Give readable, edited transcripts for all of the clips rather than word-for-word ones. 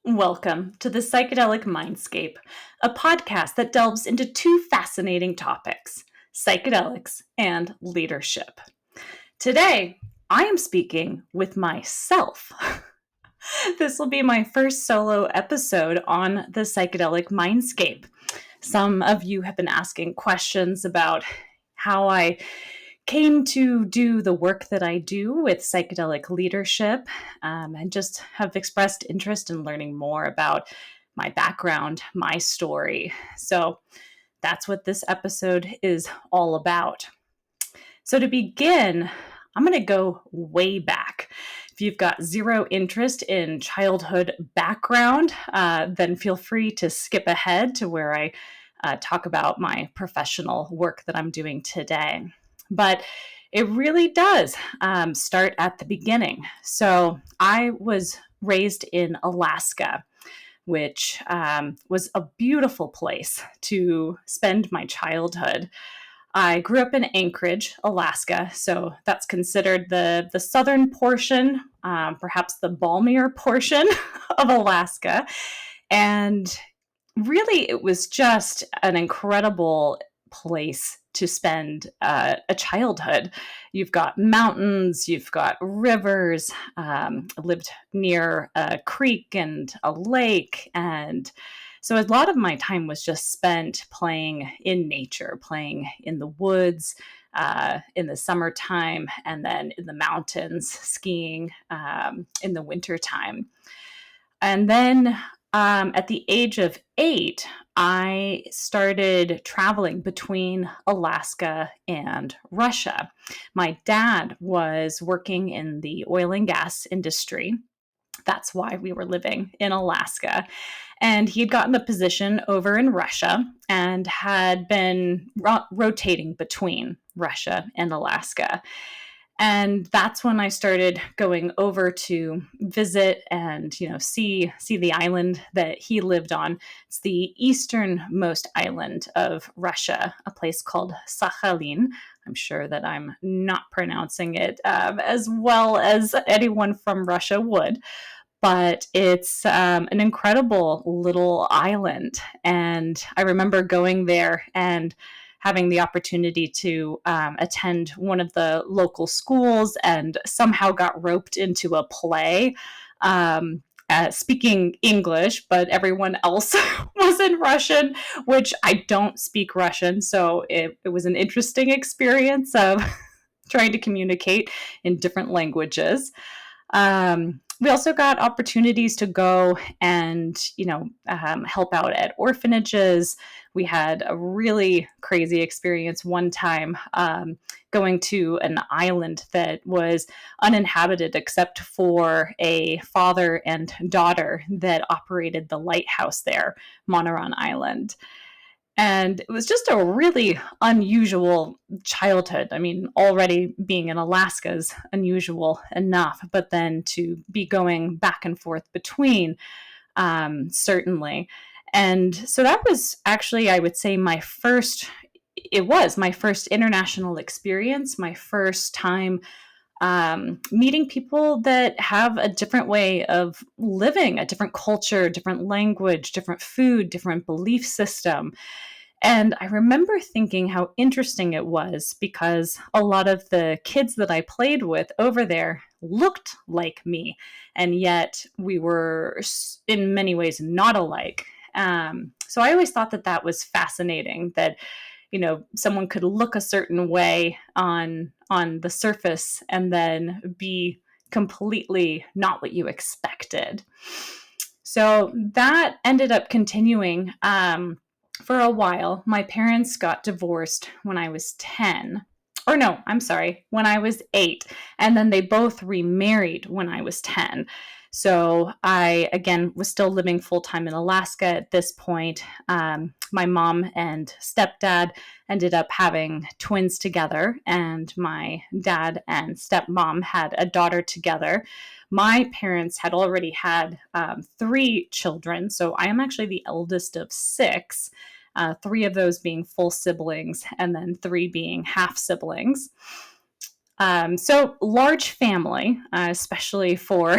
Welcome to the Psychedelic Mindscape, a podcast that delves into two fascinating topics, psychedelics and leadership. Today, I am speaking with myself. This will be my first solo episode on the Psychedelic Mindscape. Some of you have been asking questions about how I came to do the work that I do with psychedelic leadership, and just have expressed interest in learning more about my background, my story. So that's what this episode is all about. So to begin, I'm going to go way back. If you've got zero interest in childhood background, then feel free to skip ahead to where I talk about my professional work that I'm doing today. But it really does start at the beginning. So I was raised in Alaska, which was a beautiful place to spend my childhood. I grew up in Anchorage, Alaska, so that's considered the southern portion, perhaps the balmier portion of Alaska. And really, it was just an incredible place to spend a childhood. You've got mountains, you've got rivers, lived near a creek and a lake. And so a lot of my time was just spent playing in nature, playing in the woods, in the summertime, and then in the mountains, skiing in the wintertime. And then at the age of 8, I started traveling between Alaska and Russia. My dad was working in the oil and gas industry. That's why we were living in Alaska. And he had gotten a position over in Russia and had been rotating between Russia and Alaska. And that's when I started going over to visit and, see the island that he lived on. It's the easternmost island of Russia, a place called Sakhalin. I'm sure that I'm not pronouncing it as well as anyone from Russia would, but it's an incredible little island. And I remember going there and having the opportunity to attend one of the local schools and somehow got roped into a play. Speaking English, but everyone else was in Russian, which I don't speak Russian. So it was an interesting experience of trying to communicate in different languages. We also got opportunities to go and, help out at orphanages. We had a really crazy experience one time going to an island that was uninhabited except for a father and daughter that operated the lighthouse there, Monaran Island. And it was just a really unusual childhood. I mean, already being in Alaska is unusual enough, but then to be going back and forth between, certainly. And so that was actually, I would say, it was my first international experience, my first time meeting people that have a different way of living, a different culture, different language, different food, different belief system. And I remember thinking how interesting it was because a lot of the kids that I played with over there looked like me, and yet we were in many ways not alike. So I always thought that that was fascinating that someone could look a certain way on the surface and then be completely not what you expected. So that ended up continuing for a while. My parents got divorced when I was 10. Or no, I'm sorry, when I was 8. And then they both remarried when I was 10. So I, again, was still living full-time in Alaska at this point. My mom and stepdad ended up having twins together, and my dad and stepmom had a daughter together. My parents had already had 3 children, so I am actually the eldest of 6, 3 of those being full siblings, and then 3 being half siblings. So large family, especially for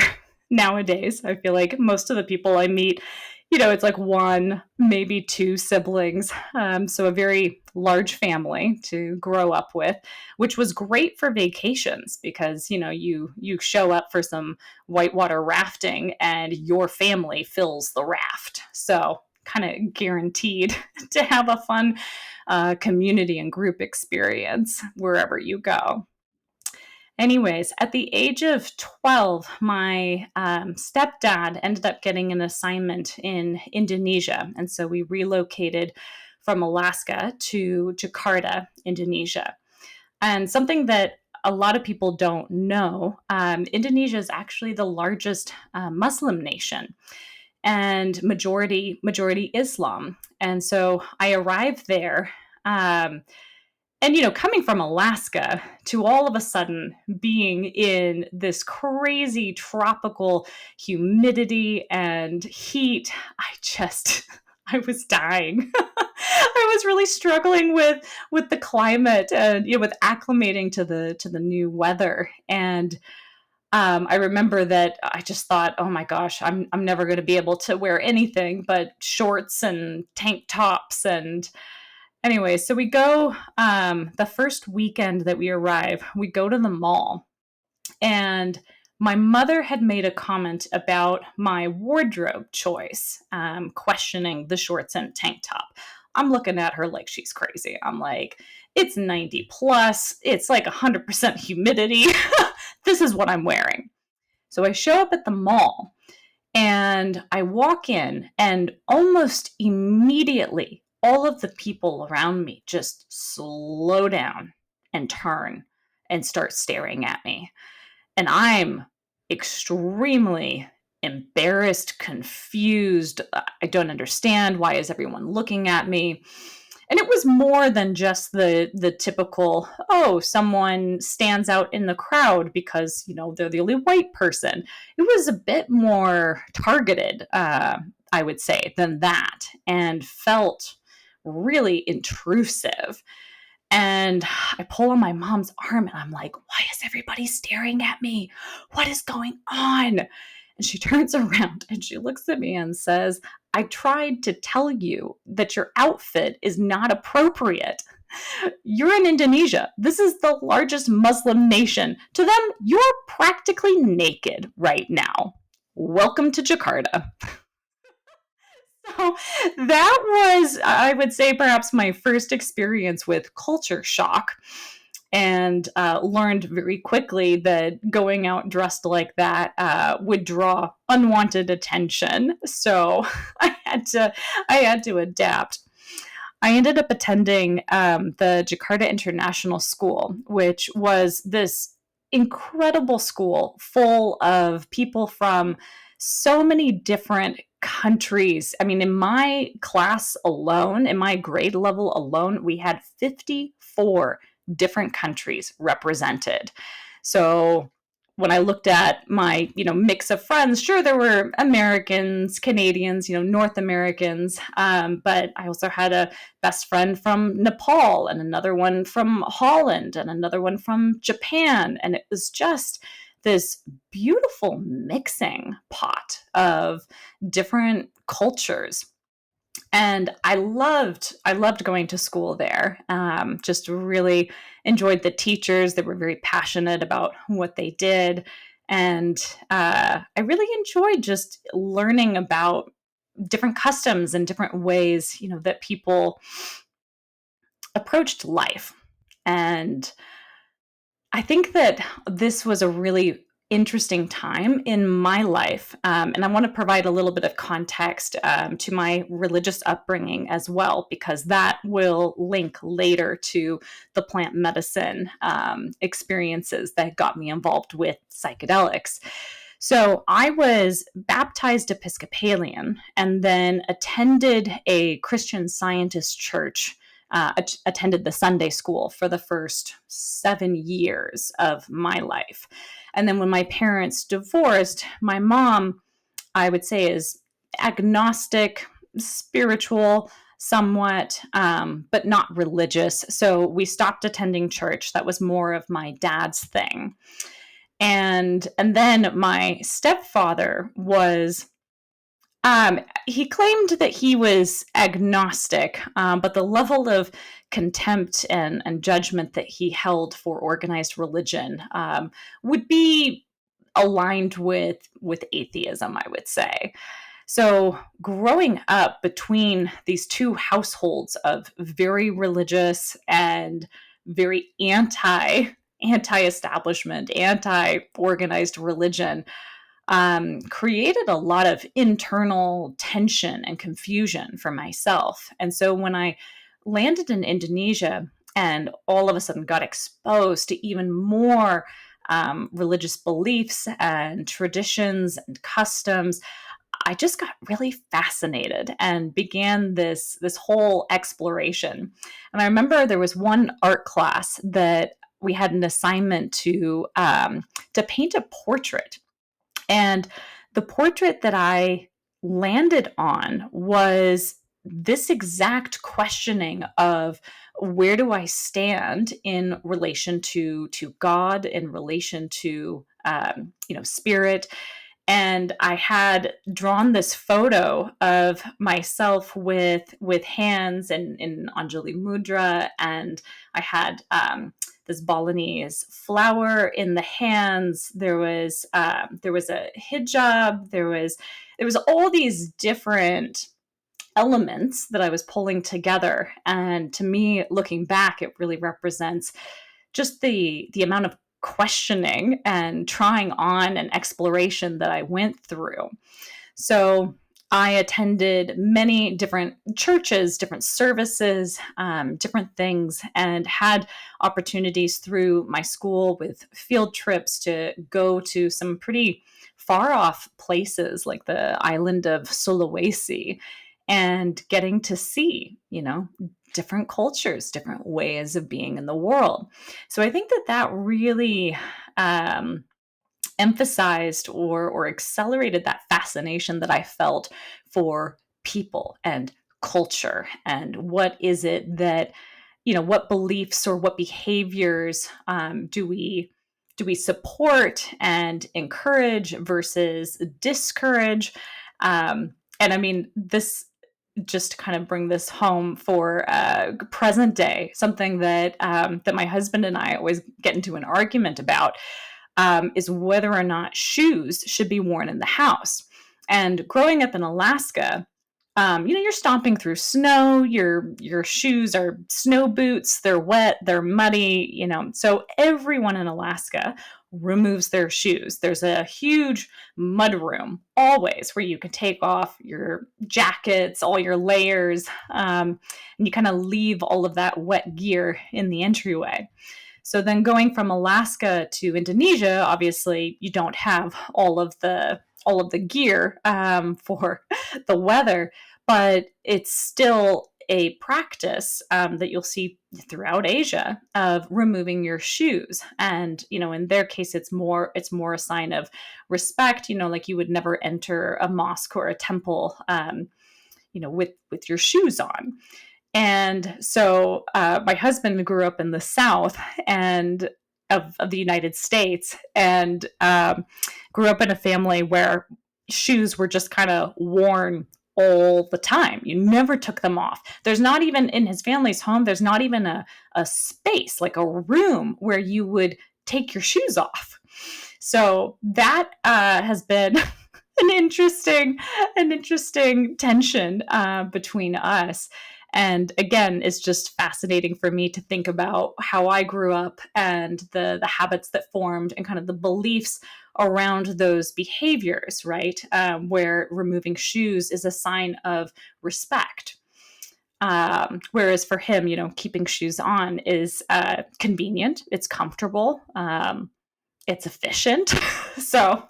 nowadays. I feel like most of the people I meet, it's like one, maybe two siblings. So a very large family to grow up with, which was great for vacations because, you show up for some whitewater rafting and your family fills the raft. So kind of guaranteed to have a fun community and group experience wherever you go. Anyways, at the age of 12, my stepdad ended up getting an assignment in Indonesia. And so we relocated from Alaska to Jakarta, Indonesia. And something that a lot of people don't know, Indonesia is actually the largest Muslim nation and majority Islam. And so I arrived there. And coming from Alaska to all of a sudden being in this crazy tropical humidity and heat, I was dying. I was really struggling with the climate and with acclimating to the new weather. And I remember that I just thought, oh my gosh, I'm never going to be able to wear anything but shorts and tank tops. And anyway, so we go the first weekend that we arrive, we go to the mall. And my mother had made a comment about my wardrobe choice, questioning the shorts and tank top. I'm looking at her like she's crazy. I'm like, it's 90 plus, it's like 100% humidity. This is what I'm wearing. So I show up at the mall and I walk in, and almost immediately, all of the people around me just slow down and turn and start staring at me. And I'm extremely embarrassed, confused. I don't understand. Why is everyone looking at me? And it was more than just the typical, oh, someone stands out in the crowd because, they're the only white person. It was a bit more targeted, I would say, than that, and felt really intrusive. And I pull on my mom's arm and I'm like, why is everybody staring at me? What is going on? And she turns around and she looks at me and says, I tried to tell you that your outfit is not appropriate. You're in Indonesia. This is the largest Muslim nation. To them, you're practically naked right now. Welcome to Jakarta. So that was, I would say, perhaps my first experience with culture shock, and learned very quickly that going out dressed like that would draw unwanted attention. So I had to adapt. I ended up attending the Jakarta International School, which was this incredible school full of people from so many different countries. I mean, in my class alone, in my grade level alone, we had 54 different countries represented. So when I looked at my, mix of friends, sure, there were Americans, Canadians, North Americans, but I also had a best friend from Nepal and another one from Holland and another one from Japan. And it was just this beautiful mixing pot of different cultures. And I loved going to school there. Just really enjoyed the teachers. They were very passionate about what they did. And I really enjoyed just learning about different customs and different ways, that people approached life. And I think that this was a really interesting time in my life. And I want to provide a little bit of context to my religious upbringing as well, because that will link later to the plant medicine experiences that got me involved with psychedelics. So I was baptized Episcopalian and then attended a Christian Scientist church, attended the Sunday school for the first 7 years of my life. And then when my parents divorced, my mom, I would say, is agnostic, spiritual, somewhat, but not religious. So we stopped attending church. That was more of my dad's thing. And then my stepfather was, he claimed that he was agnostic, but the level of contempt and judgment that he held for organized religion would be aligned with atheism, I would say. So, growing up between these two households of very religious and very anti-establishment, anti-organized religion, created a lot of internal tension and confusion for myself. And so, when I landed in Indonesia and all of a sudden got exposed to even more religious beliefs and traditions and customs, I just got really fascinated and began this whole exploration. And I remember there was one art class that we had an assignment to paint a portrait, and the portrait that I landed on was this exact questioning of where do I stand in relation to God, in relation to spirit. And I had drawn this photo of myself with hands in Anjali Mudra, and I had this Balinese flower in the hands. There was a hijab. There was all these different elements that I was pulling together, and to me, looking back, it really represents just the amount of questioning and trying on and exploration that I went through. So I attended many different churches, different services, different things, and had opportunities through my school with field trips to go to some pretty far off places like the island of Sulawesi, and getting to see, different cultures, different ways of being in the world. So I think that really emphasized or accelerated that fascination that I felt for people and culture, and what is it that, what beliefs or what behaviors do we support and encourage versus discourage. And I mean, this, just to kind of bring this home for present day, something that my husband and I always get into an argument about, is whether or not shoes should be worn in the house. And growing up in Alaska, you're stomping through snow. Your shoes are snow boots. They're wet. They're muddy. So everyone in Alaska removes their shoes. There's a huge mud room always where you can take off your jackets, all your layers, and you kind of leave all of that wet gear in the entryway. So then going from Alaska to Indonesia, obviously you don't have all of the gear for the weather, but it's still a practice that you'll see throughout Asia of removing your shoes. And in their case, it's more a sign of respect. Like you would never enter a mosque or a temple, with your shoes on. And so my husband grew up in the South and of the United States, and grew up in a family where shoes were just kind of worn all the time. You never took them off. There's not even, in his family's home, there's not even a space, like a room where you would take your shoes off. So that has been an interesting tension between us. And again, it's just fascinating for me to think about how I grew up and the habits that formed and kind of the beliefs around those behaviors, right? Where removing shoes is a sign of respect. Whereas for him, keeping shoes on is convenient, it's comfortable, it's efficient. So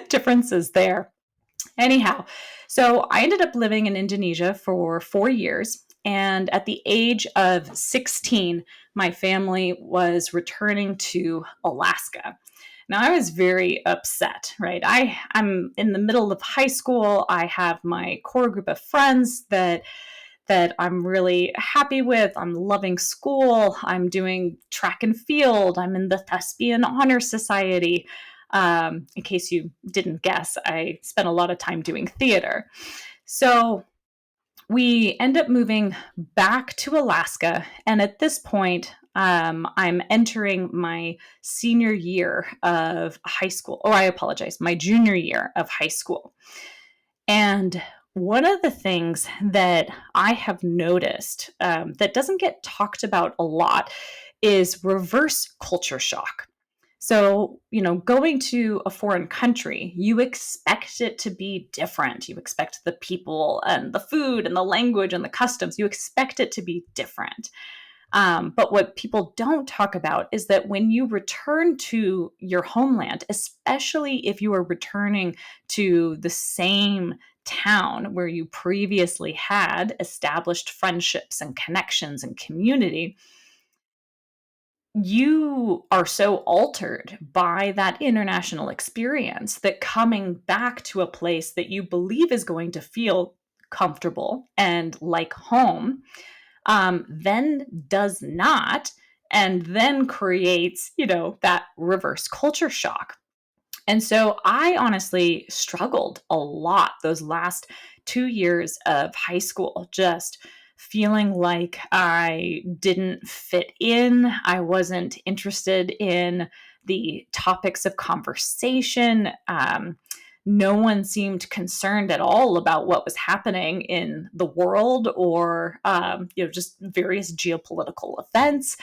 differences there. Anyhow, so I ended up living in Indonesia for 4 years. And at the age of 16, my family was returning to Alaska. Now, I was very upset, right? I'm in the middle of high school. I have my core group of friends that that I'm really happy with. I'm loving school. I'm doing track and field. I'm in the Thespian Honor Society. In case you didn't guess, I spent a lot of time doing theater. So we end up moving back to Alaska. And at this point, I'm entering my senior year of high school. Oh, I apologize, my junior year of high school. And one of the things that I have noticed that doesn't get talked about a lot is reverse culture shock. So, going to a foreign country, you expect it to be different. You expect the people and the food and the language and the customs, you expect it to be different. But what people don't talk about is that when you return to your homeland, especially if you are returning to the same town where you previously had established friendships and connections and community, you are so altered by that international experience that coming back to a place that you believe is going to feel comfortable and like home then does not, and then creates, that reverse culture shock. And so I honestly struggled a lot those last 2 years of high school, just feeling like I didn't fit in. I wasn't interested in the topics of conversation. No one seemed concerned at all about what was happening in the world or, just various geopolitical events.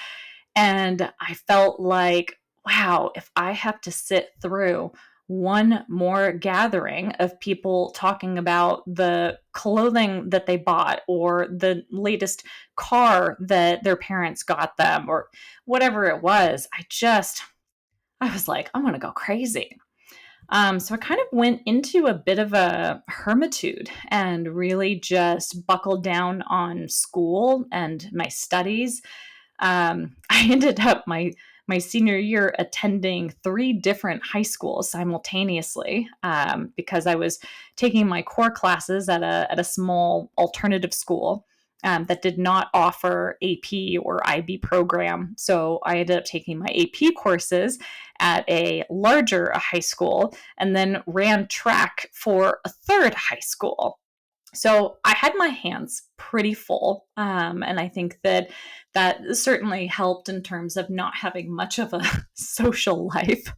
And I felt like, wow, if I have to sit through one more gathering of people talking about the clothing that they bought or the latest car that their parents got them or whatever it was, I was like, I'm going to go crazy. So I kind of went into a bit of a hermitude and really just buckled down on school and my studies. I ended up my senior year attending 3 different high schools simultaneously because I was taking my core classes at a small alternative school that did not offer AP or IB program. So I ended up taking my AP courses at a larger high school and then ran track for a third high school. So I had my hands pretty full. And I think that certainly helped in terms of not having much of a social life.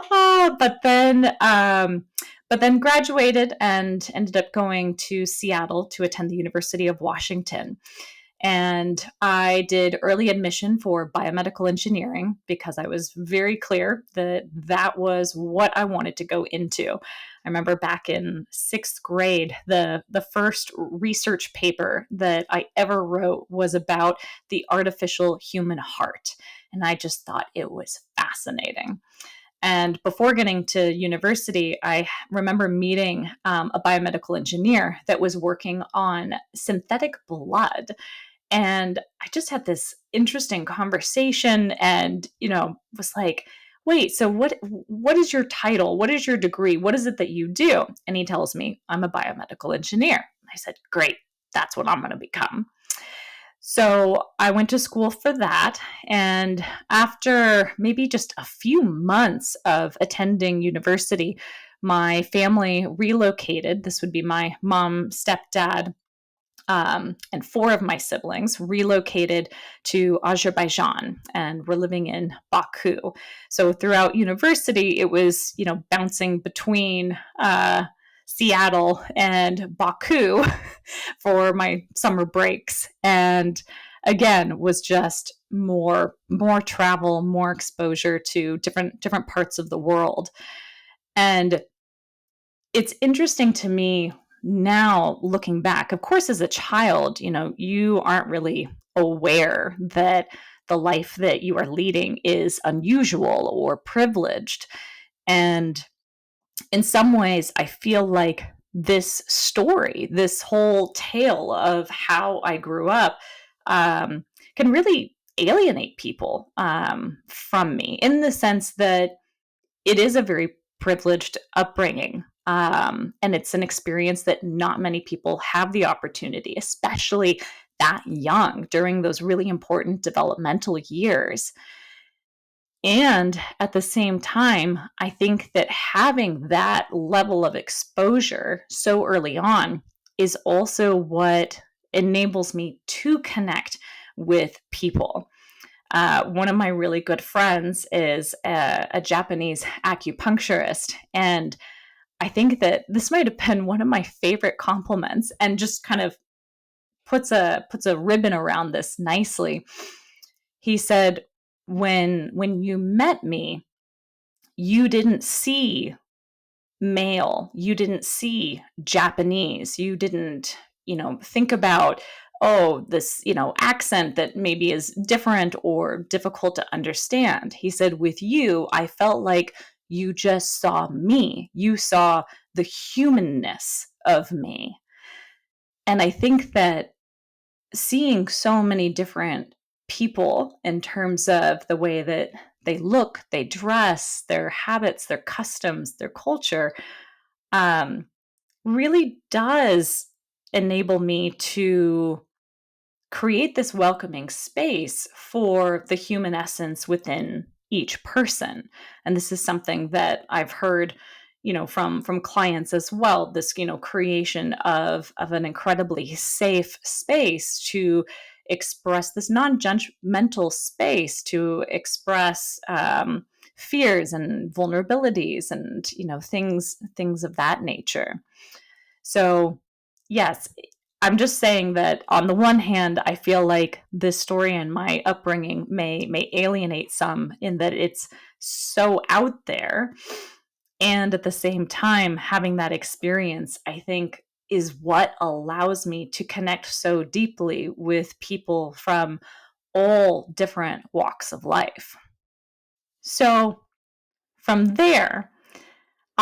Uh, but then, um, but then graduated and ended up going to Seattle to attend the University of Washington. And I did early admission for biomedical engineering because I was very clear that that was what I wanted to go into. I remember back in 6th grade, the first research paper that I ever wrote was about the artificial human heart. And I just thought it was fascinating. And before getting to university, I remember meeting a biomedical engineer that was working on synthetic blood. And I just had this interesting conversation and, was like, wait, so what is your title? What is your degree? What is it that you do? And he tells me, I'm a biomedical engineer. I said, great, that's what I'm going to become. So I went to school for that. And after maybe just a few months of attending university, my family relocated. This would be my mom, stepdad, and 4 of my siblings relocated to Azerbaijan, and we're living in Baku. So throughout university, it was bouncing between Seattle and Baku for my summer breaks, and again was just more travel, more exposure to different parts of the world. And it's interesting to me now looking back. Of course, as a child, you aren't really aware that the life that you are leading is unusual or privileged. And in some ways, I feel like this story, this whole tale of how I grew up, can really alienate people from me in the sense that it is a very privileged upbringing. And it's an experience that not many people have the opportunity, especially that young during those really important developmental years. And at the same time, I think that having that level of exposure so early on is also what enables me to connect with people. One of my really good friends is a Japanese acupuncturist. And I think that this might have been one of my favorite compliments and just kind of puts a ribbon around this nicely. He said, when you met me, you didn't see male, you didn't see Japanese, you didn't, think about, oh, this, accent that maybe is different or difficult to understand. He said, with you, I felt like you just saw me. You saw the humanness of me. And I think that seeing so many different people in terms of the way that they look, they dress, their habits, their customs, their culture, um, really does enable me to create this welcoming space for the human essence within each person. And this is something that I've heard, from clients as well, this, creation of an incredibly safe space to express, this non-judgmental space to express fears and vulnerabilities and, things of that nature. So, yes, I'm just saying that on the one hand, I feel like this story and my upbringing may alienate some in that it's so out there. And at the same time, having that experience, I think, is what allows me to connect so deeply with people from all different walks of life. So from there,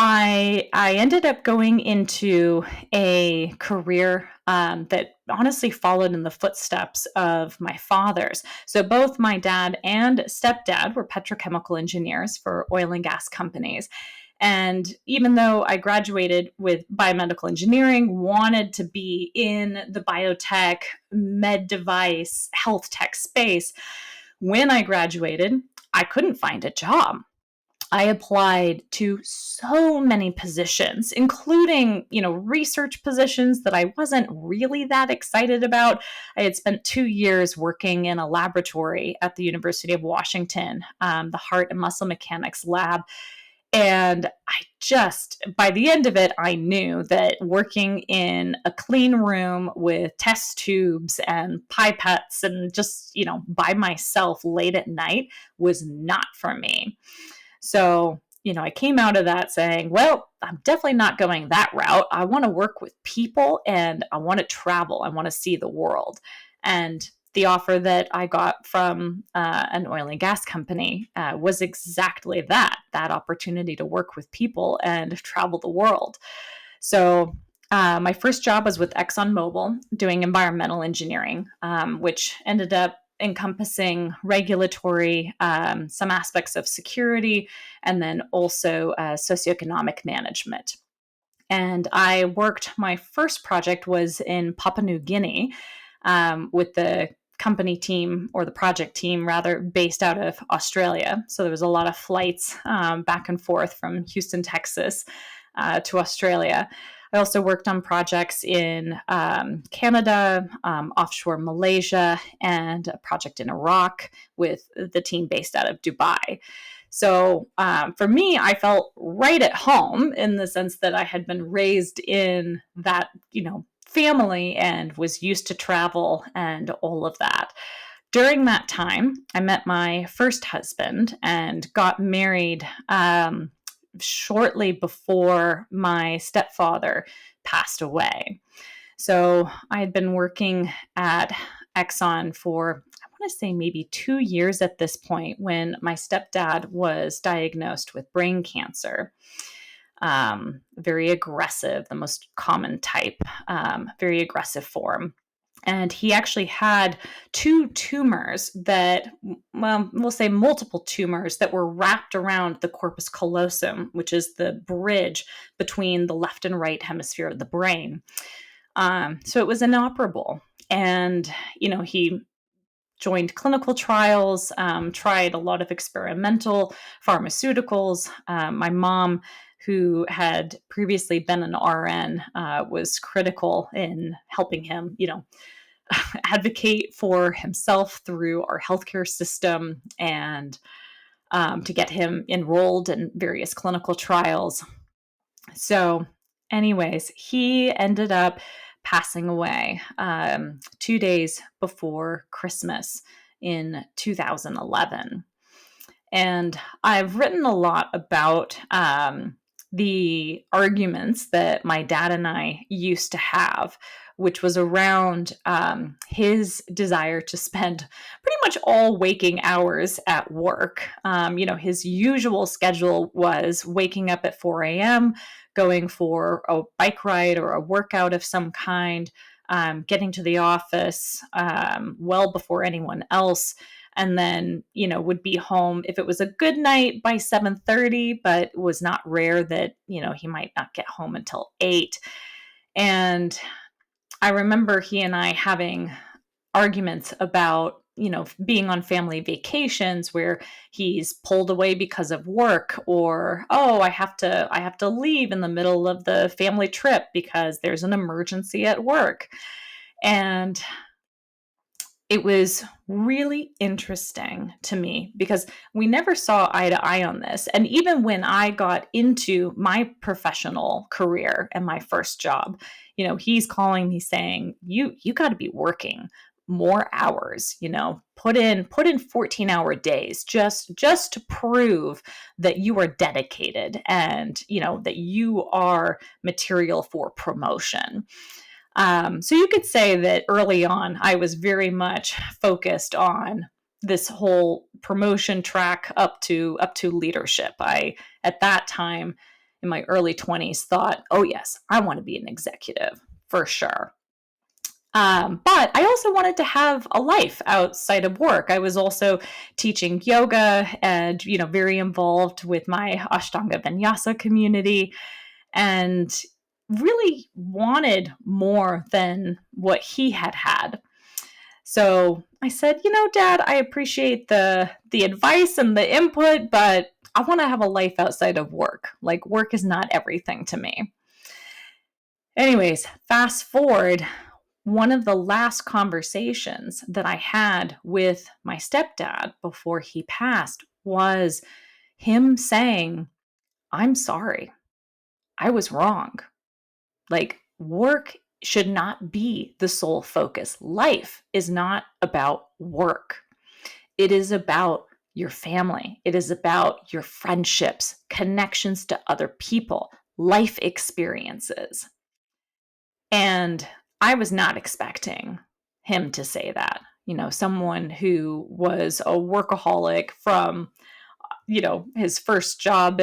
I ended up going into a career that honestly followed in the footsteps of my father's. So both my dad and stepdad were petrochemical engineers for oil and gas companies. And even though I graduated with biomedical engineering, wanted to be in the biotech, med device, health tech space, when I graduated, I couldn't find a job. I applied to so many positions, including, research positions that I wasn't really that excited about. I had spent 2 years working in a laboratory at the University of Washington, the Heart and Muscle Mechanics Lab. And by the end of it, I knew that working in a clean room with test tubes and pipettes and just, by myself late at night was not for me. So, I came out of that saying, well, I'm definitely not going that route. I want to work with people and I want to travel. I want to see the world. And the offer that I got from an oil and gas company was exactly that opportunity to work with people and travel the world. So, my first job was with ExxonMobil doing environmental engineering, which ended up encompassing regulatory, some aspects of security, and then also socioeconomic management. And my first project was in Papua New Guinea with the company team, or the project team rather, based out of Australia. So there was a lot of flights back and forth from Houston, Texas to Australia. I also worked on projects in Canada, offshore Malaysia, and a project in Iraq with the team based out of Dubai. So for me, I felt right at home in the sense that I had been raised in that, family and was used to travel and all of that. During that time, I met my first husband and got married shortly before my stepfather passed away. So I had been working at Exxon for, I want to say, maybe 2 years at this point when my stepdad was diagnosed with brain cancer. Very aggressive, the most common type, very aggressive form. And he actually had two tumors that, well, we'll say multiple tumors that were wrapped around the corpus callosum, which is the bridge between the left and right hemisphere of the brain. So it was inoperable. And, he joined clinical trials, tried a lot of experimental pharmaceuticals. My mom, who had previously been an RN, was critical in helping him, advocate for himself through our healthcare system and to get him enrolled in various clinical trials. So, anyways, he ended up passing away 2 days before Christmas in 2011. And I've written a lot about the arguments that my dad and I used to have, which was around his desire to spend pretty much all waking hours at work. His usual schedule was waking up at 4 a.m., going for a bike ride or a workout of some kind, getting to the office well before anyone else, and then would be home if it was a good night by 7:30, but it was not rare that he might not get home until 8. And I remember he and I having arguments about being on family vacations where he's pulled away because of work, or I have to leave in the middle of the family trip because there's an emergency at work. And it was really interesting to me because we never saw eye to eye on this. And even when I got into my professional career and my first job, he's calling me saying, you got to be working more hours, put in 14-hour days just to prove that you are dedicated and, that you are material for promotion. So you could say that early on, I was very much focused on this whole promotion track up to leadership. I, at that time, in my early 20s, thought, oh yes, I want to be an executive for sure. But I also wanted to have a life outside of work. I was also teaching yoga and, very involved with my Ashtanga Vinyasa community, and really wanted more than what he had had. So I said, Dad, I appreciate the advice and the input, but I want to have a life outside of work. Like, work is not everything to me. Anyways, fast forward, one of the last conversations that I had with my stepdad before he passed was him saying, I'm sorry, I was wrong. Like, work should not be the sole focus. Life is not about work. It is about your family. It is about your friendships, connections to other people, life experiences. And I was not expecting him to say that. Someone who was a workaholic from, his first job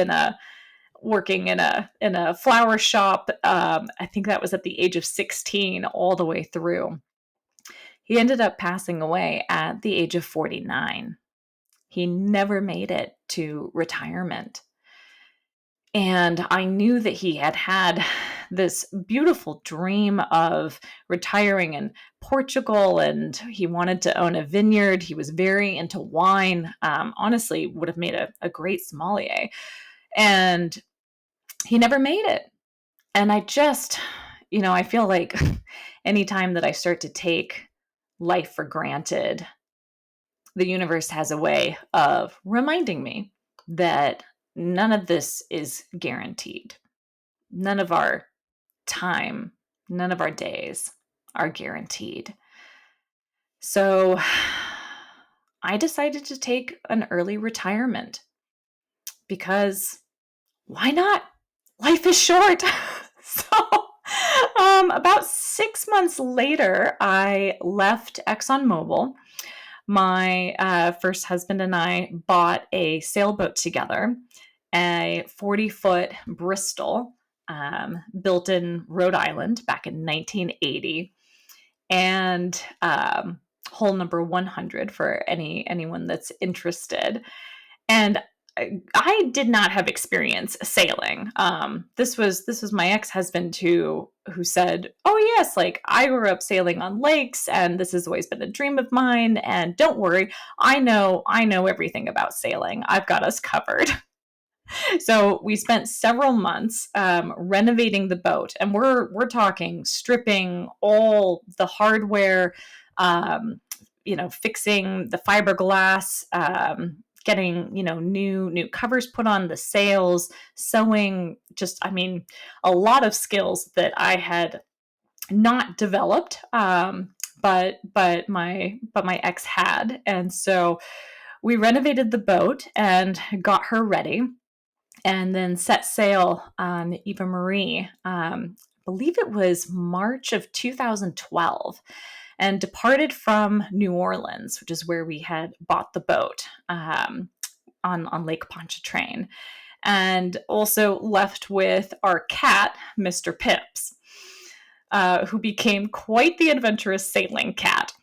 working in a flower shop. I think that was at the age of 16 all the way through. He ended up passing away at the age of 49. He never made it to retirement. And I knew that he had this beautiful dream of retiring in Portugal, and he wanted to own a vineyard. He was very into wine. Honestly, would have made a great sommelier. And he never made it. And I just, I feel like anytime that I start to take life for granted, the universe has a way of reminding me that none of this is guaranteed. None of our time, none of our days are guaranteed. So I decided to take an early retirement because why not? Life is short. So about 6 months later, I left ExxonMobil. My first husband and I bought a sailboat together, a 40-foot Bristol, built in Rhode Island back in 1980. and hole number 100 for anyone that's interested. And I did not have experience sailing. This was my ex-husband who said, "Oh yes, like I grew up sailing on lakes, and this has always been a dream of mine. And don't worry, I know everything about sailing. I've got us covered." So we spent several months renovating the boat, and we're talking stripping all the hardware, um, fixing the fiberglass, getting new covers put on the sails, sewing. Just, I mean, a lot of skills that I had not developed. But my ex had, and so we renovated the boat and got her ready, and then set sail on the Eva Marie. I believe it was March of 2012, and departed from New Orleans, which is where we had bought the boat, on Lake Pontchartrain, and also left with our cat, Mr. Pips, who became quite the adventurous sailing cat.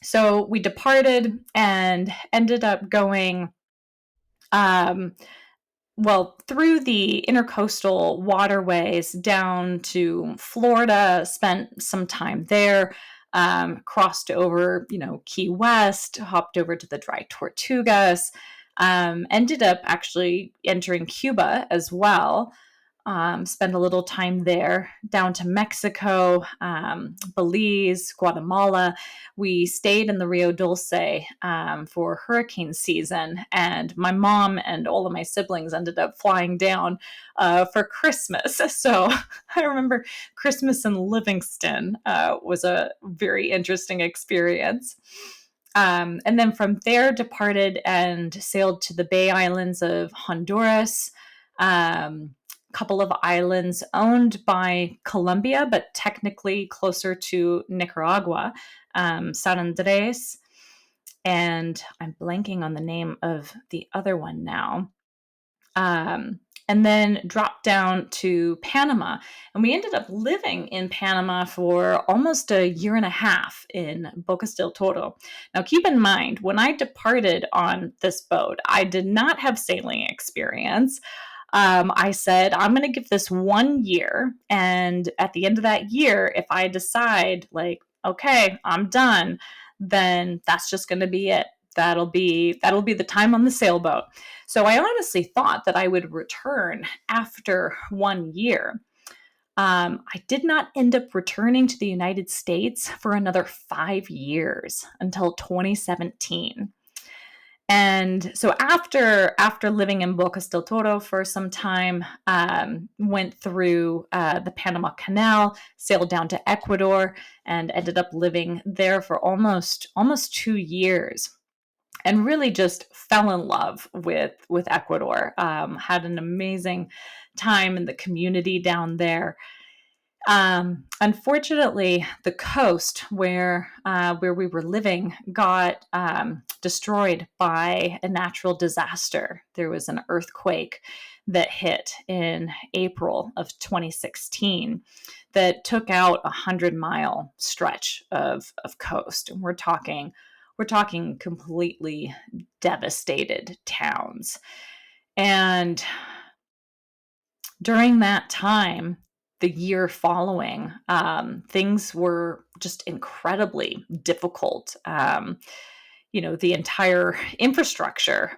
So we departed and ended up going, um, well, through the intercoastal waterways down to Florida, spent some time there, crossed over, Key West, hopped over to the Dry Tortugas, ended up actually entering Cuba as well. Spend a little time there, down to Mexico, Belize, Guatemala. We stayed in the Rio Dulce for hurricane season, and my mom and all of my siblings ended up flying down for Christmas. So I remember Christmas in Livingston was a very interesting experience. And then from there, departed and sailed to the Bay Islands of Honduras. Couple of islands owned by Colombia, but technically closer to Nicaragua, San Andres, and I'm blanking on the name of the other one now. And then dropped down to Panama. And we ended up living in Panama for almost a year and a half in Bocas del Toro. Now, keep in mind, when I departed on this boat, I did not have sailing experience. I said, I'm going to give this 1 year. And at the end of that year, if I decide, like, okay, I'm done, then that's just going to be it. That'll be the time on the sailboat. So I honestly thought that I would return after 1 year. I did not end up returning to the United States for another 5 years until 2017. And so after living in Bocas del Toro for some time, went through the Panama Canal, sailed down to Ecuador, and ended up living there for almost 2 years. And really just fell in love with Ecuador. Had an amazing time in the community down there. Unfortunately, the coast where we were living got destroyed by a natural disaster. There was an earthquake that hit in April of 2016 that took out 100-mile stretch of coast, and we're talking completely devastated towns. And during that time, the year following, things were just incredibly difficult. The entire infrastructure,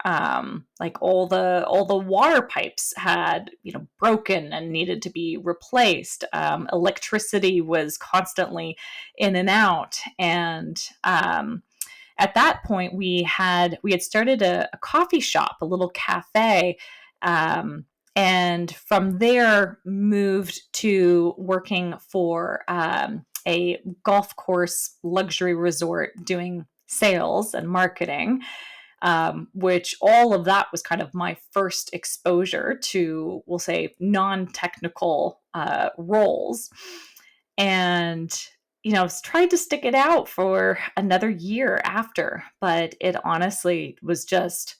like all the water pipes had, broken and needed to be replaced. Electricity was constantly in and out, and at that point, we had started a coffee shop, a little cafe, and from there moved to working for a golf course luxury resort, doing sales and marketing, which all of that was kind of my first exposure to, we'll say, non-technical roles. And tried to stick it out for another year after, but it honestly was just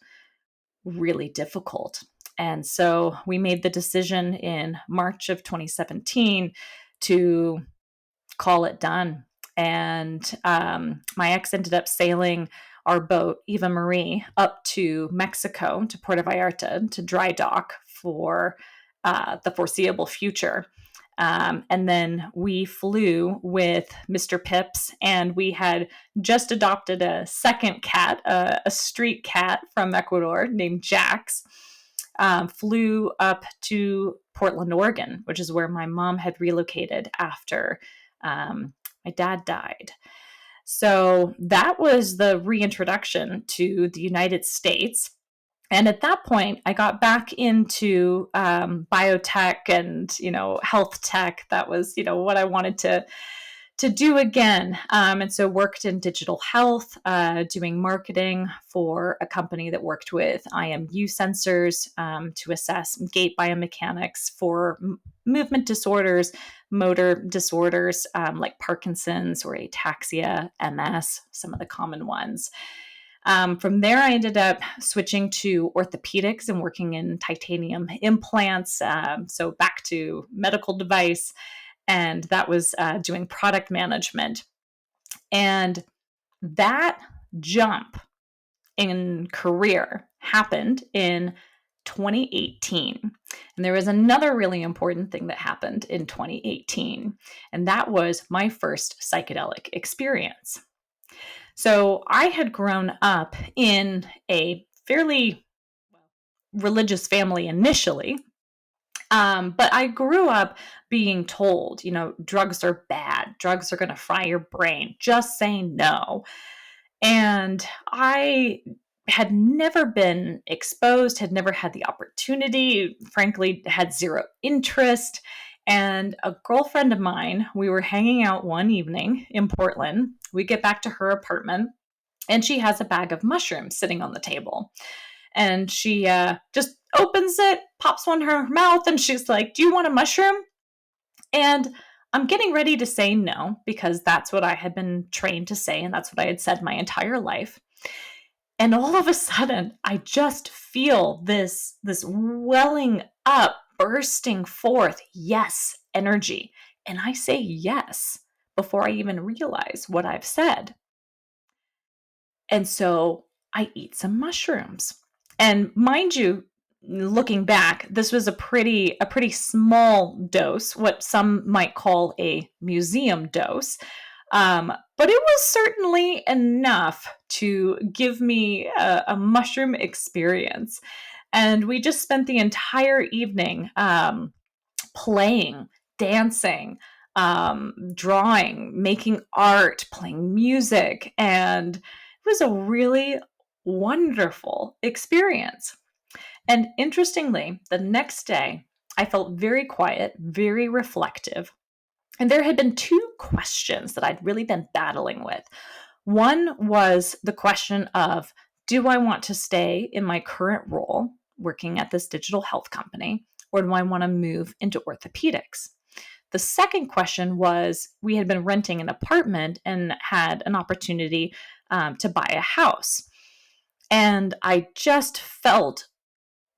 really difficult. And so we made the decision in March of 2017 to call it done And my ex ended up sailing our boat, Eva Marie, up to Mexico, to Puerto Vallarta, to dry dock for the foreseeable future. And then we flew with Mr. Pips, and we had just adopted a second cat, a street cat from Ecuador named Jax. Flew up to Portland, Oregon, which is where my mom had relocated after my dad died. So that was the reintroduction to the United States. And at that point, I got back into biotech and, health tech. That was, what I wanted to do again. And so worked in digital health, doing marketing for a company that worked with IMU sensors to assess gait biomechanics for movement disorders, motor disorders like Parkinson's or ataxia, MS, some of the common ones. From there, I ended up switching to orthopedics and working in titanium implants. So back to medical device. And that was doing product management. And that jump in career happened in 2018. And there was another really important thing that happened in 2018, and that was my first psychedelic experience. So I had grown up in a fairly religious family initially, but I grew up being told, drugs are bad. Drugs are going to fry your brain. Just say no. And I had never been exposed, had never had the opportunity, frankly, had zero interest. And a girlfriend of mine, we were hanging out one evening in Portland. We get back to her apartment, and she has a bag of mushrooms sitting on the table. And she just opens it, pops one in her mouth, and she's like, "Do you want a mushroom?" And I'm getting ready to say no, because that's what I had been trained to say, and that's what I had said my entire life. And all of a sudden, I just feel this welling up, bursting forth, yes, energy. And I say yes before I even realize what I've said. And so I eat some mushrooms. And mind you, looking back, this was a pretty small dose, what some might call a museum dose. But it was certainly enough to give me a mushroom experience. And we just spent the entire evening playing, dancing, drawing, making art, playing music. And it was a really wonderful experience. And interestingly, the next day, I felt very quiet, very reflective. And there had been two questions that I'd really been battling with. One was the question of, do I want to stay in my current role working at this digital health company, or do I want to move into orthopedics? The second question was, we had been renting an apartment and had an opportunity to buy a house. And I just felt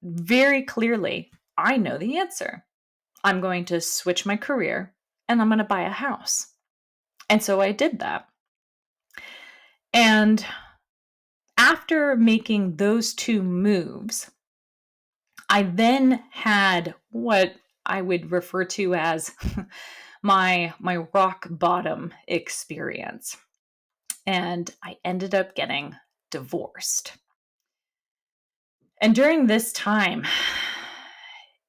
very clearly, I know the answer. I'm going to switch my career and I'm going to buy a house. And so I did that. And after making those two moves, I then had what I would refer to as my rock bottom experience. And I ended up getting divorced. And during this time,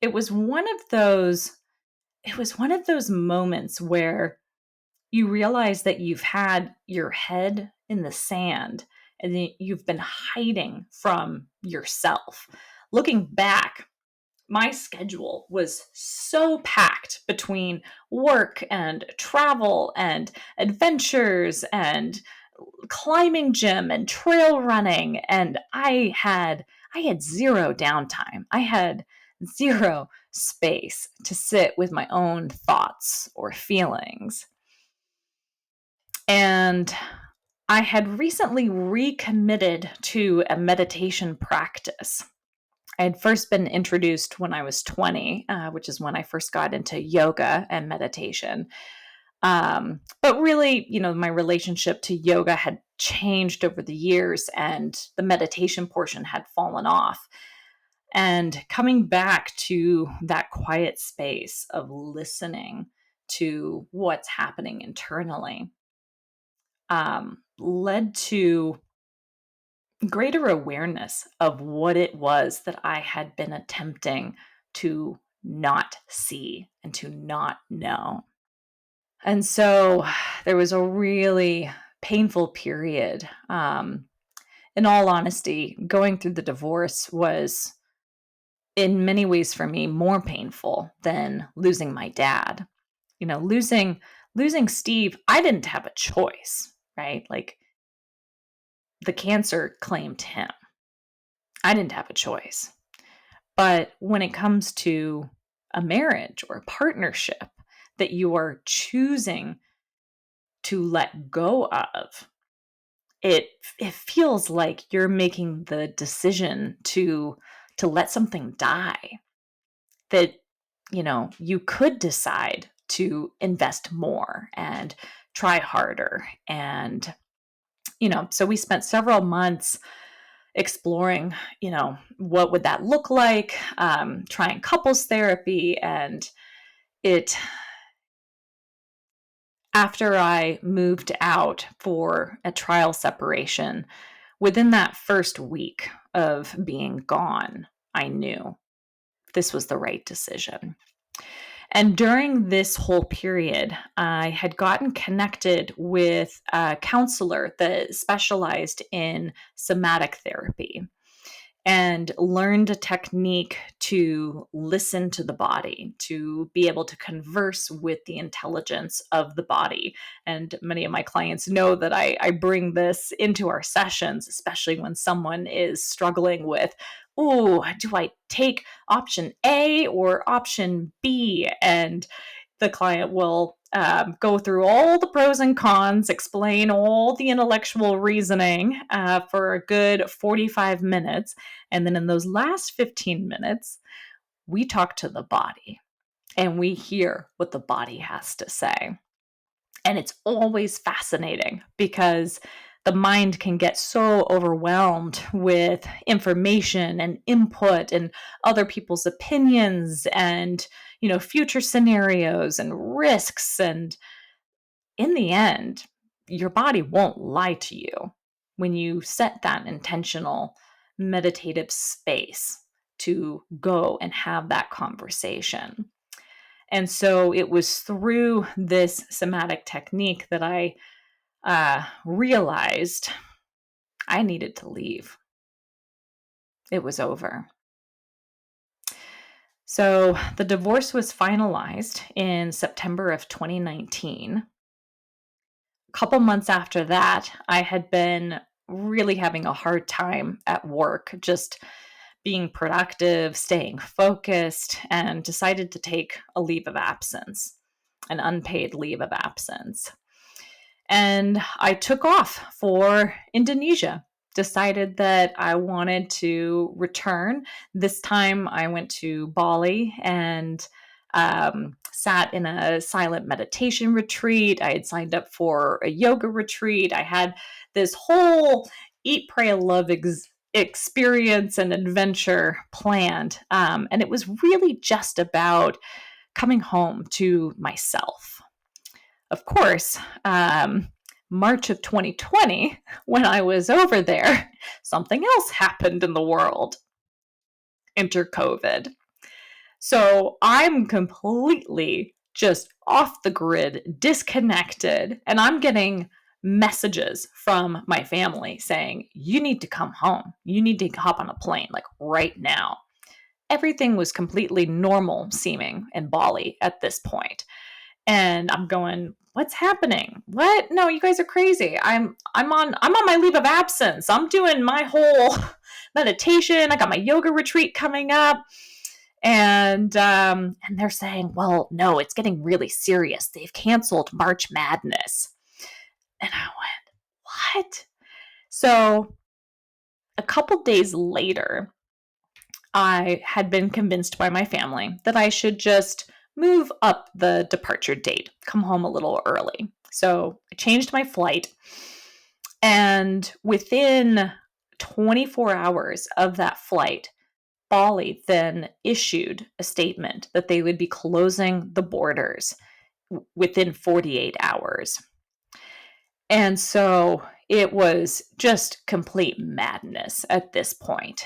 it was one of those moments where you realize that you've had your head in the sand and you've been hiding from yourself. Looking back, my schedule was so packed between work and travel and adventures and climbing gym and trail running, and I had zero downtime. I had zero space to sit with my own thoughts or feelings. And I had recently recommitted to a meditation practice. I had first been introduced when I was 20, which is when I first got into yoga and meditation. But really, my relationship to yoga had changed over the years, and the meditation portion had fallen off. And coming back to that quiet space of listening to what's happening internally led to greater awareness of what it was that I had been attempting to not see and to not know. And so there was a really painful period. In all honesty, going through the divorce was, in many ways for me, more painful than losing my dad. Losing Steve, I didn't have a choice, right? Like, the cancer claimed him. I didn't have a choice. But when it comes to a marriage or a partnership that you are choosing to let go of, it feels like you're making the decision to let something die that you could decide to invest more and try harder. And so we spent several months exploring, what would that look like, trying couples therapy. And it after I moved out for a trial separation, within that first week of being gone, I knew this was the right decision. And during this whole period, I had gotten connected with a counselor that specialized in somatic therapy, and learned a technique to listen to the body, to be able to converse with the intelligence of the body. And many of my clients know that I bring this into our sessions, especially when someone is struggling with, oh, do I take option A or option B? And the client will go through all the pros and cons, explain all the intellectual reasoning for a good 45 minutes. And then in those last 15 minutes, we talk to the body and we hear what the body has to say. And it's always fascinating because the mind can get so overwhelmed with information and input and other people's opinions and, future scenarios and risks. And in the end, your body won't lie to you when you set that intentional meditative space to go and have that conversation. And so it was through this somatic technique that I realized I needed to leave. It was over. So the divorce was finalized in September of 2019. A couple months after that, I had been really having a hard time at work, just being productive, staying focused, and decided to take a leave of absence, an unpaid leave of absence. And I took off for Indonesia, decided that I wanted to return. This time I went to Bali and sat in a silent meditation retreat. I had signed up for a yoga retreat. I had this whole eat, pray, love experience and adventure planned. And it was really just about coming home to myself. Of course, March of 2020, when I was over there, something else happened in the world. Enter COVID. So I'm completely just off the grid, disconnected, and I'm getting messages from my family saying, you need to come home. You need to hop on a plane, like right now. Everything was completely normal seeming in Bali at this point. And I'm going, what's happening? What? No, you guys are crazy. I'm on my leave of absence. I'm doing my whole meditation. I got my yoga retreat coming up. And they're saying, well, no, it's getting really serious. They've canceled March Madness. And I went, what? So a couple days later, I had been convinced by my family that I should just move up the departure date, come home a little early. So I changed my flight. And within 24 hours of that flight, Bali then issued a statement that they would be closing the borders within 48 hours. And so it was just complete madness at this point.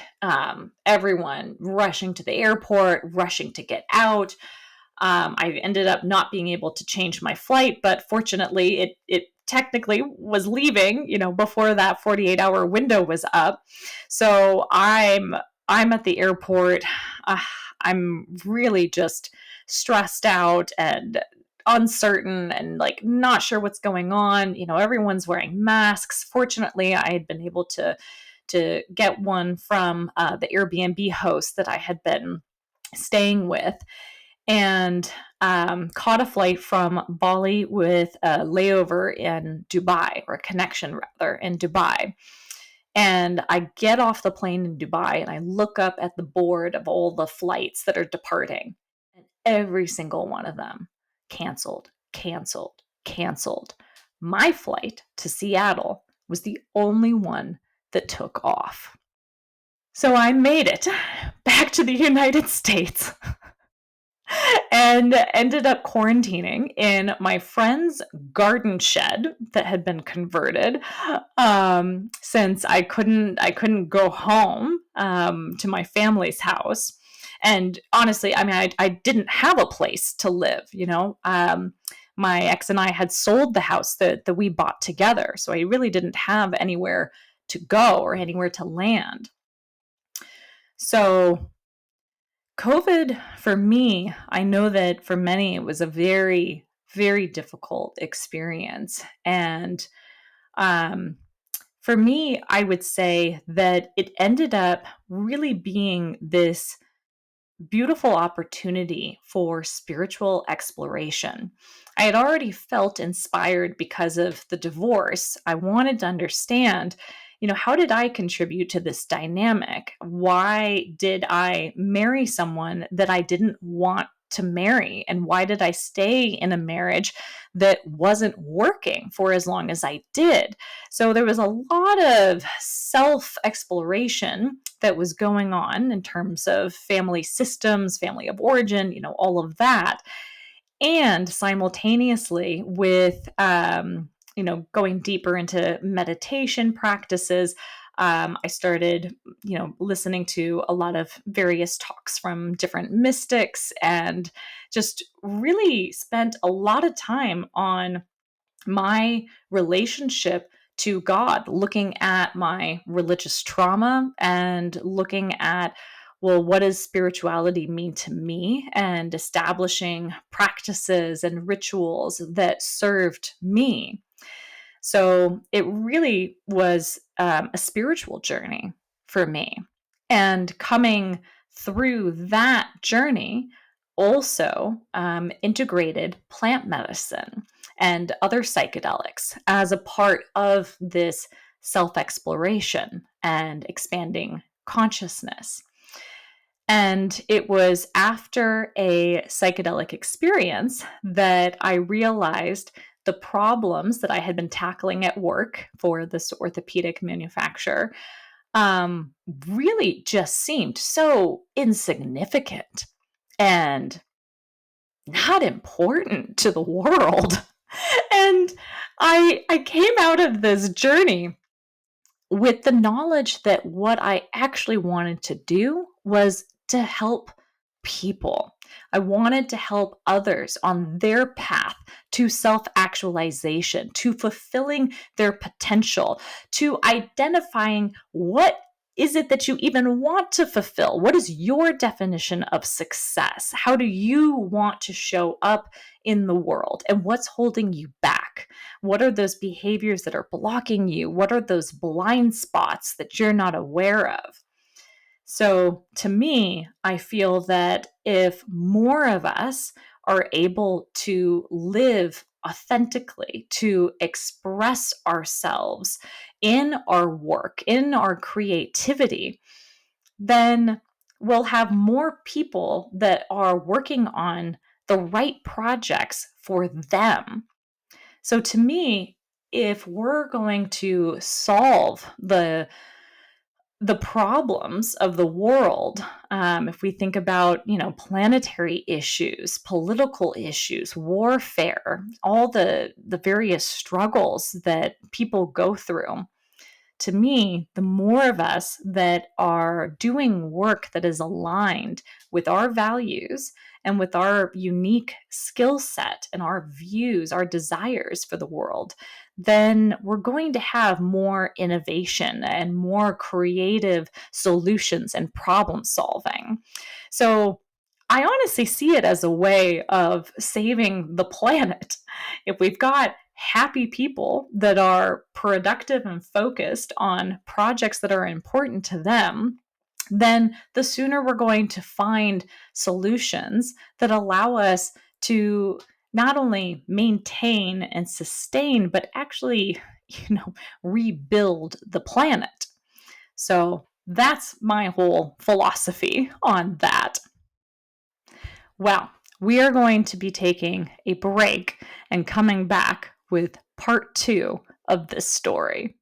Everyone rushing to the airport, rushing to get out. I ended up not being able to change my flight, but fortunately, it technically was leaving, before that 48-hour window was up. So I'm at the airport. Uh, I'm really just stressed out and uncertain and like not sure what's going on. Everyone's wearing masks. Fortunately, I had been able to get one from the Airbnb host that I had been staying with, and caught a flight from Bali with a layover in Dubai, or a connection rather, in Dubai. And I get off the plane in Dubai and I look up at the board of all the flights that are departing. And every single one of them canceled, canceled, canceled. My flight to Seattle was the only one that took off. So I made it back to the United States and ended up quarantining in my friend's garden shed that had been converted, since I couldn't go home to my family's house. And honestly, I mean, I didn't have a place to live. My ex and I had sold the house that we bought together, so I really didn't have anywhere to go or anywhere to land. So COVID, for me, I know that for many, it was a very, very difficult experience. And um, for me, I would say that it ended up really being this beautiful opportunity for spiritual exploration. I had already felt inspired because of the divorce. I wanted to understand, how did I contribute to this dynamic? Why did I marry someone that I didn't want to marry? And why did I stay in a marriage that wasn't working for as long as I did? So there was a lot of self exploration that was going on in terms of family systems, family of origin, all of that. And simultaneously with, going deeper into meditation practices, I started, listening to a lot of various talks from different mystics, and just really spent a lot of time on my relationship to God, looking at my religious trauma and looking at, well, what does spirituality mean to me, and establishing practices and rituals that served me. So it really was a spiritual journey for me. And coming through that journey, also integrated plant medicine and other psychedelics as a part of this self exploration and expanding consciousness. And it was after a psychedelic experience that I realized the problems that I had been tackling at work for this orthopedic manufacturer um, really just seemed so insignificant and not important to the world. And I came out of this journey with the knowledge that what I actually wanted to do was to help people. I wanted to help others on their path to self actualization, to fulfilling their potential, to identifying what is it that you even want to fulfill? What is your definition of success? How do you want to show up in the world? And what's holding you back? What are those behaviors that are blocking you? What are those blind spots that you're not aware of? So, to me, I feel that if more of us are able to live authentically, to express ourselves in our work, in our creativity, then we'll have more people that are working on the right projects for them. So to me, if we're going to solve the problems of the world, if we think about, planetary issues, political issues, warfare, all the various struggles that people go through, to me, the more of us that are doing work that is aligned with our values and with our unique skill set and our views, our desires for the world, then we're going to have more innovation and more creative solutions and problem solving. So I honestly see it as a way of saving the planet. If we've got happy people that are productive and focused on projects that are important to them, then the sooner we're going to find solutions that allow us to not only maintain and sustain, but actually, rebuild the planet. So that's my whole philosophy on that. Well, we are going to be taking a break and coming back with part 2 of this story.